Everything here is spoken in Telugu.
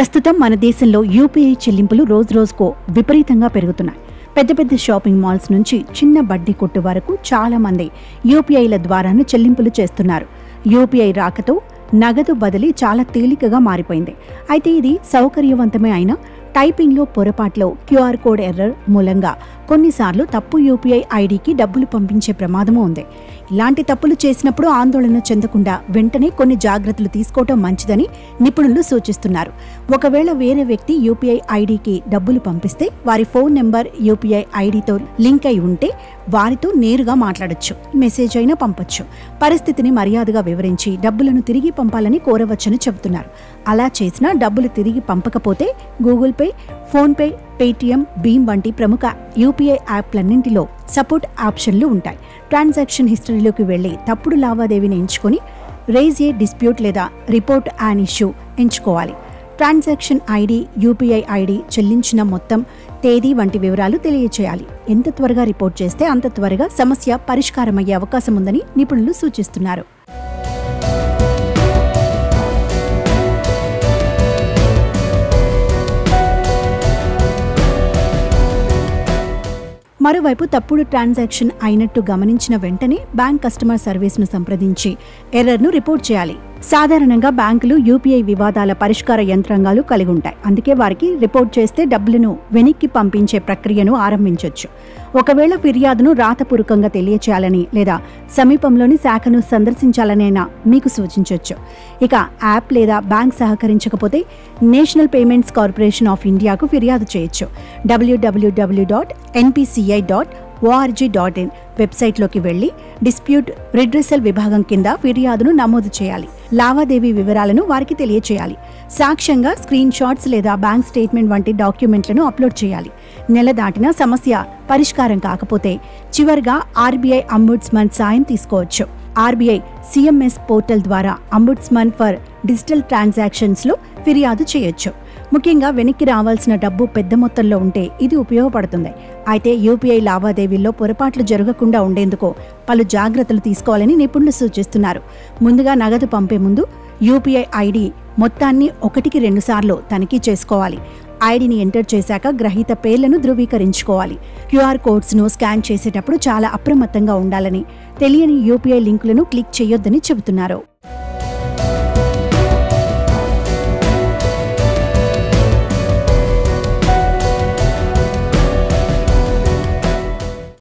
ప్రస్తుతం మన దేశంలో యూపీఐ చెల్లింపులు రోజురోజుకో విపరీతంగా పెరుగుతున్నాయి. పెద్ద పెద్ద షాపింగ్ మాల్స్ నుంచి చిన్న బడ్డీ కొట్టు వరకు చాలా మంది యూపీఐల ద్వారానే చెల్లింపులు చేస్తున్నారు. యూపీఐ రాకతో నగదు బదిలీ చాలా తేలికగా మారిపోయింది. అయితే ఇది సౌకర్యవంతమే అయినా టైపింగ్లో పొరపాట్లో క్యూఆర్ కోడ్ ఎర్రర్ మూలంగా కొన్నిసార్లు తప్పు యూపీఐ ఐడికి డబ్బులు పంపించే ప్రమాదము ఉంది. ఇలాంటి తప్పులు చేసినప్పుడు ఆందోళన చెందకుండా వెంటనే కొన్ని జాగ్రత్తలు తీసుకోవటం మంచిదని నిపుణులు సూచిస్తున్నారు. ఒకవేళ వేరే వ్యక్తి యూపీఐ ఐడికి డబ్బులు పంపిస్తే వారి ఫోన్ నెంబర్ యూపీఐ ఐడితో లింక్ అయి ఉంటే వారితో నేరుగా మాట్లాడొచ్చు, మెసేజ్ అయినా పంపొచ్చు. పరిస్థితిని మర్యాదగా వివరించి డబ్బులను తిరిగి పంపాలని కోరవచ్చని చెబుతున్నారు. అలా చేసినా డబ్బులు తిరిగి పంపకపోతే గూగుల్ పే, ఫోన్పే, పేటీఎం, భీమ్ వంటి ప్రముఖ యూపీఐ యాప్లన్నింటిలో సపోర్ట్ ఆప్షన్లు ఉంటాయి. ట్రాన్సాక్షన్ హిస్టరీలోకి వెళ్లి తప్పుడు లావాదేవీని ఎంచుకొని రేజ్ ఏ డిస్ప్యూట్ లేదా రిపోర్ట్ యాన్ ఇష్యూ ఎంచుకోవాలి. ట్రాన్సాక్షన్ ఐడి, యూపీఐ ఐడి, చెల్లించిన మొత్తం, తేదీ వంటి వివరాలు తెలియచేయాలి. ఎంత త్వరగా రిపోర్ట్ చేస్తే అంత త్వరగా సమస్య పరిష్కారమయ్యే అవకాశం ఉందని నిపుణులు సూచిస్తున్నారు. మరోవైపు తప్పుడు ట్రాన్సాక్షన్ అయినట్టు గమనించిన వెంటనే బ్యాంక్ కస్టమర్ సర్వీస్ను సంప్రదించి ఎర్రర్ను రిపోర్ట్ చేయాలి. సాధారణంగా బ్యాంకులు యూపీఐ వివాదాల పరిష్కార యంత్రాంగాలు కలిగి ఉంటాయి. అందుకే వారికి రిపోర్ట్ చేస్తే డబ్బులను వెనక్కి పంపించే ప్రక్రియను ఆరంభించవచ్చు. ఒకవేళ ఫిర్యాదును రాతపూర్వకంగా తెలియచేయాలని లేదా సమీపంలోని శాఖను సందర్శించాలనైనా మీకు సూచించవచ్చు. ఇక యాప్ లేదా బ్యాంక్ సహకరించకపోతే నేషనల్ పేమెంట్స్ కార్పొరేషన్ ఆఫ్ ఇండియాకు ఫిర్యాదు చేయొచ్చు. www.npci.org.in వెబ్సైట్లోకి వెళ్లి డిస్ప్యూట్ రిడ్రెసల్ విభాగం కింద ఫిర్యాదును నమోదు చేయాలి. లావాదేవీ వివరాలను వారికి తెలియచేయాలి. సాక్ష్యంగా స్క్రీన్ షాట్స్ లేదా బ్యాంక్ స్టేట్మెంట్ వంటి డాక్యుమెంట్లను అప్లోడ్ చేయాలి. నెల దాటినా సమస్య పరిష్కారం కాకపోతే చివరిగా ఆర్బీఐ అంబుడ్స్మన్ సాయం తీసుకోవచ్చు. ఆర్బీఐ సిఎంఎస్ పోర్టల్ ద్వారా అంబుడ్స్మన్ ఫర్ డిజిటల్ ట్రాన్సాక్షన్స్లో ఫిర్యాదు చేయొచ్చు. ముఖ్యంగా వెనక్కి రావాల్సిన డబ్బు పెద్ద మొత్తంలో ఉంటే ఇది ఉపయోగపడుతుంది. అయితే యూపీఐ లావాదేవీల్లో పొరపాట్లు జరగకుండా ఉండేందుకు పలు జాగ్రత్తలు తీసుకోవాలని నిపుణులు సూచిస్తున్నారు. ముందుగా నగదు పంపే ముందు యూపీఐ ఐడి మొత్తాన్ని 1-2 సార్లు తనిఖీ చేసుకోవాలి. ఐడిని ఎంటర్ చేశాక గ్రహీత పేర్లను ధృవీకరించుకోవాలి. క్యూఆర్ కోడ్స్ను స్కాన్ చేసేటప్పుడు చాలా అప్రమత్తంగా ఉండాలని, తెలియని యూపీఐ లింకులను క్లిక్ చేయొద్దని చెబుతున్నారు.